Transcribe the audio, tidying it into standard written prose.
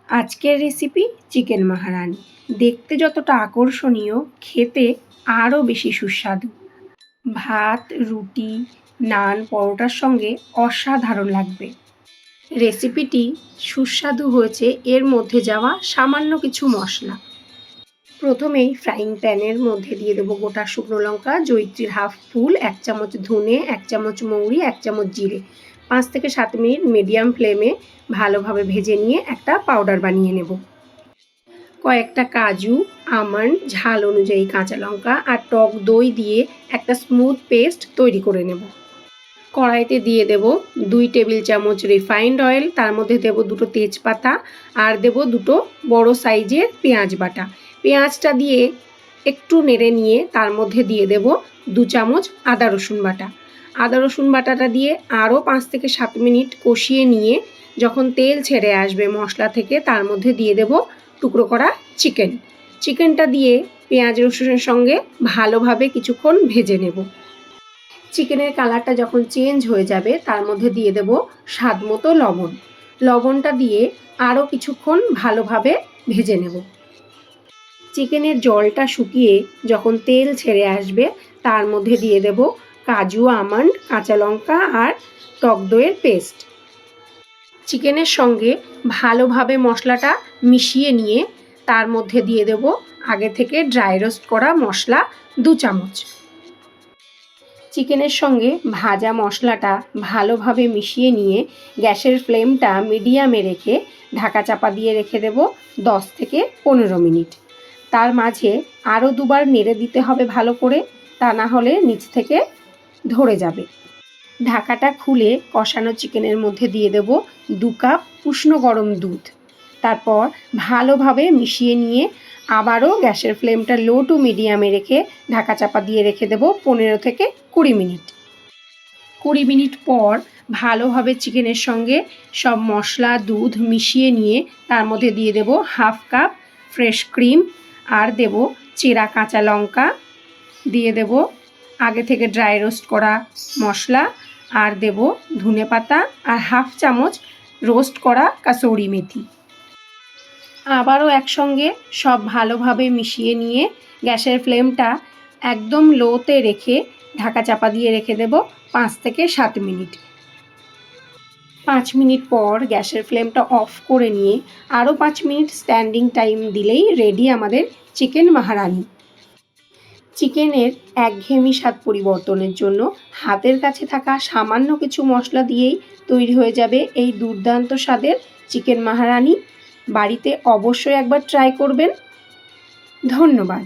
আজকের recipe chicken মাহারানি। দেখতে যতটা আকর্ষণীয়, খেতে আরও বেশি সুস্বাদু। ভাত, রুটি, নান, পরোটার সঙ্গে অসাধারণ লাগবে। রেসিপিটি সুস্বাদু হয়েছে এর মধ্যে যাওয়া সামান্য কিছু মশলা। প্রথমেই ফ্রাইং প্যানের মধ্যে দিয়ে দেবো গোটা শুকনো লঙ্কা, জয়িত্রীর হাফ ফুল, 1 চামচ ধনে, 1 চামচ মৌরি, 1 চামচ জিরে। 5 থেকে 7 মিনিট মিডিয়াম ফ্লেমে ভালোভাবে ভেজে নিয়ে একটা পাউডার বানিয়ে নেব। কয়েকটা কাজু, আমন্ড, ঝাল অনুযায়ী কাঁচা লঙ্কা আর টক দই দিয়ে একটা স্মুথ পেস্ট তৈরি করে নেব। কড়াইতে দিয়ে দেব 2 টেবিল চামচ রিফাইন্ড অয়েল, তার মধ্যে দেব 2টো তেজপাতা আর দেব 2টো বড় সাইজের পেঁয়াজ বাটা। পেঁয়াজটা দিয়ে একটু নেড়ে নিয়ে তার মধ্যে দিয়ে দেব 2 চামচ আদা রসুন বাটা। আদা রসুন বাটাটা দিয়ে আরও 5 থেকে 7 মিনিট কষিয়ে নিয়ে যখন তেল ছেড়ে আসবে মশলা থেকে, তার মধ্যে দিয়ে দেব টুকরো করা চিকেনটা দিয়ে পেঁয়াজ রসুনের সঙ্গে ভালোভাবে কিছুক্ষণ ভেজে নেব। চিকেনের কালারটা যখন চেঞ্জ হয়ে যাবে তার মধ্যে দিয়ে দেব স্বাদ মতো লবণ। লবণটা দিয়ে আরও কিছুক্ষণ ভালোভাবে ভেজে নেব। চিকেনের জলটা শুকিয়ে যখন তেল ছেড়ে আসবে তার মধ্যে দিয়ে দেব কাজু, আমন্ড, কাঁচা লঙ্কা আর টক দইয়ের পেস্ট। চিকেনের সঙ্গে ভালোভাবে মশলাটা মিশিয়ে নিয়ে তার মধ্যে দিয়ে দেব আগে থেকে ড্রাই রোস্ট করা মশলা 2 চামচ। চিকেনের সঙ্গে ভাজা মশলাটা ভালোভাবে মিশিয়ে নিয়ে গ্যাসের ফ্লেমটা মিডিয়ামে রেখে ঢাকা চাপা দিয়ে রেখে দেব 10 থেকে 15 মিনিট। তার মাঝে আরও 2বার নেড়ে দিতে হবে ভালো করে, তা না হলে নিচ থেকে ধরে যাবে। ঢাকাটা খুলে কষানো চিকেনের মধ্যে দিয়ে দেব 2 কাপ উষ্ণ গরম দুধ। তারপর ভালোভাবে মিশিয়ে নিয়ে আবারও গ্যাসের ফ্লেমটা লো টু মিডিয়ামে রেখে ঢাকা চাপা দিয়ে রেখে দেব 15 থেকে 20 মিনিট। 20 মিনিট পর ভালোভাবে চিকেনের সঙ্গে সব মশলা, দুধ মিশিয়ে নিয়ে তার মধ্যে দিয়ে দেব হাফ কাপ ফ্রেশ ক্রিম আর দেব চেরা কাঁচা লঙ্কা, দিয়ে দেব আগে থেকে ড্রাই রোস্ট করা মশলা আর দেব ধনেপাতা আর হাফ চামচ রোস্ট করা কাসৌরি মেথি। আবারও একসঙ্গে সব ভালোভাবে মিশিয়ে নিয়ে গ্যাসের ফ্লেমটা একদম লোতে রেখে ঢাকা চাপা দিয়ে রেখে দেব 5 থেকে 7 মিনিট। 5 মিনিট পর গ্যাসের ফ্লেমটা অফ করে নিয়ে আরও 5 মিনিট স্ট্যান্ডিং টাইম দিলেই রেডি আমাদের চিকেন মাহারানি। চিকেনের একঘেয়েমি স্বাদ পরিবর্তনের জন্য হাতের কাছে থাকা সামান্য কিছু মশলা দিয়েই তৈরি হয়ে যাবে এই দুর্দান্ত স্বাদের চিকেন মাহারানি। বাড়িতে অবশ্যই একবার ট্রাই করবেন। ধন্যবাদ।